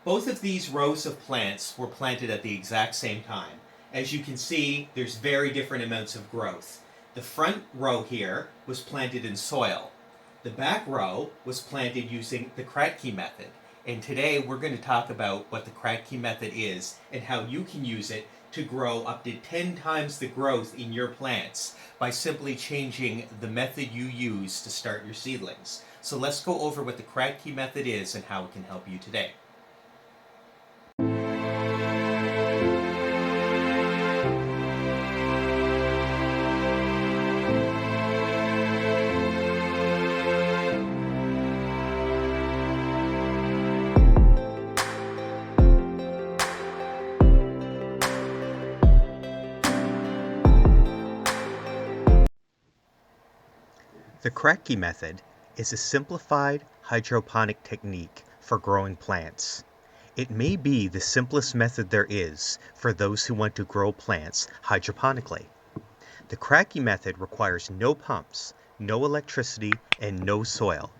Both of these rows of plants were planted at the exact same time. As you can see, there's very different amounts of growth. The front row here was planted in soil. The back row was planted using the Kratky method. And today we're going to talk about what the Kratky method is and how you can use it to grow up to 10 times the growth in your plants by simply changing the method you use to start your seedlings. So let's go over what the Kratky method is and how it can help you today. The Kratky method is a simplified hydroponic technique for growing plants. It may be the simplest method there is for those who want to grow plants hydroponically. The Kratky method requires no pumps, no electricity, and no soil.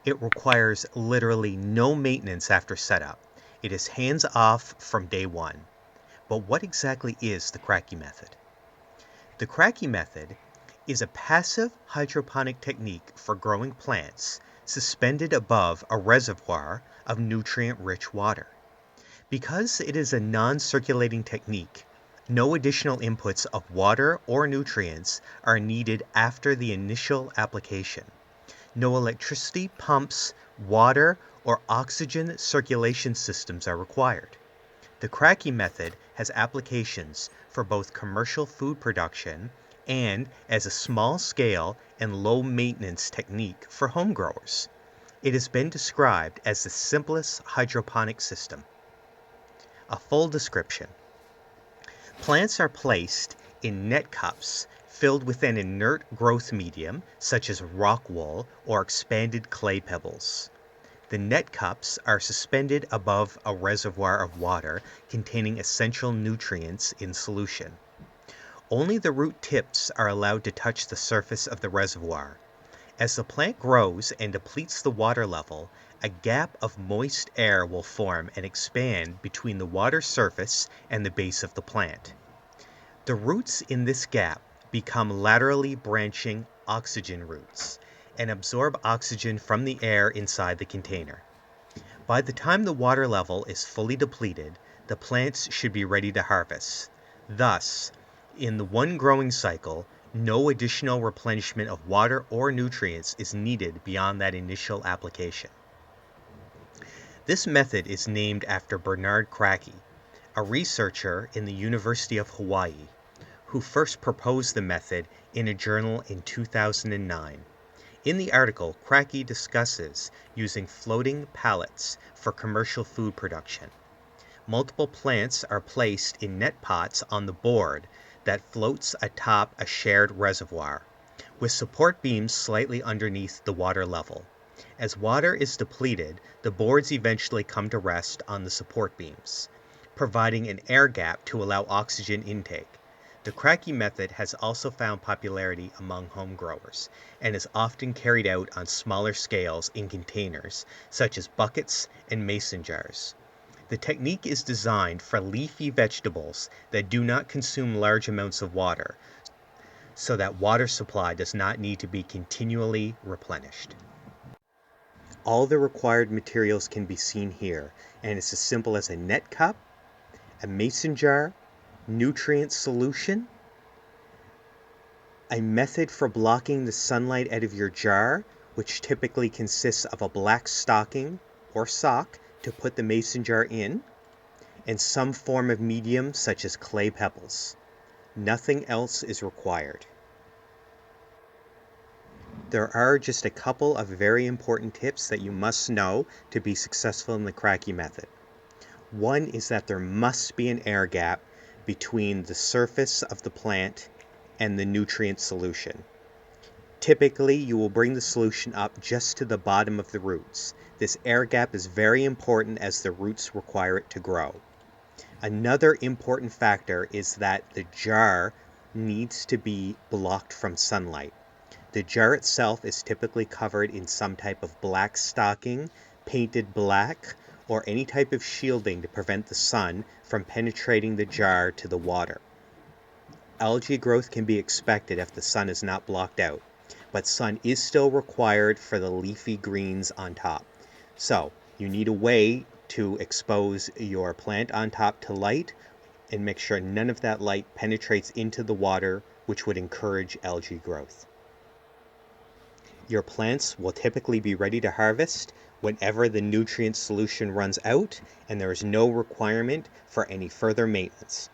It requires literally no maintenance after setup. It is hands off from day one. But what exactly is the Kratky method? The Kratky method is a passive hydroponic technique for growing plants suspended above a reservoir of nutrient-rich water. Because it is a non-circulating technique, no additional inputs of water or nutrients are needed after the initial application. No electricity, pumps, water, or oxygen circulation systems are required. The Kratky method has applications for both commercial food production and as a small-scale and low-maintenance technique for home growers. It has been described as the simplest hydroponic system. A full description. Plants are placed in net cups filled with an inert growth medium such as rock wool or expanded clay pebbles. The net cups are suspended above a reservoir of water containing essential nutrients in solution. Only the root tips are allowed to touch the surface of the reservoir. As the plant grows and depletes the water level, a gap of moist air will form and expand between the water surface and the base of the plant. The roots in this gap become laterally branching oxygen roots and absorb oxygen from the air inside the container. By the time the water level is fully depleted, the plants should be ready to harvest. Thus, in the one growing cycle, no additional replenishment of water or nutrients is needed beyond that initial application. This method is named after Bernard Kratky, a researcher in the University of Hawaii, who first proposed the method in a journal in 2009. In the article, Kratky discusses using floating pallets for commercial food production. Multiple plants are placed in net pots on the board that floats atop a shared reservoir, with support beams slightly underneath the water level. As water is depleted, the boards eventually come to rest on the support beams, providing an air gap to allow oxygen intake. The Kratky method has also found popularity among home growers and is often carried out on smaller scales in containers, such as buckets and mason jars. The technique is designed for leafy vegetables that do not consume large amounts of water, so that water supply does not need to be continually replenished. All the required materials can be seen here, and it's as simple as a net cup, a mason jar, nutrient solution, a method for blocking the sunlight out of your jar, which typically consists of a black stocking or sock to put the mason jar in, and some form of medium such as clay pebbles. Nothing else is required. There are just a couple of very important tips that you must know to be successful in the Kratky method. One is that there must be an air gap between the surface of the plant and the nutrient solution. Typically, you will bring the solution up just to the bottom of the roots. This air gap is very important as the roots require it to grow. Another important factor is that the jar needs to be blocked from sunlight. The jar itself is typically covered in some type of black stocking, painted black, or any type of shielding to prevent the sun from penetrating the jar to the water. Algae growth can be expected if the sun is not blocked out, but sun is still required for the leafy greens on top. So you need a way to expose your plant on top to light and make sure none of that light penetrates into the water, which would encourage algae growth. Your plants will typically be ready to harvest whenever the nutrient solution runs out and there is no requirement for any further maintenance.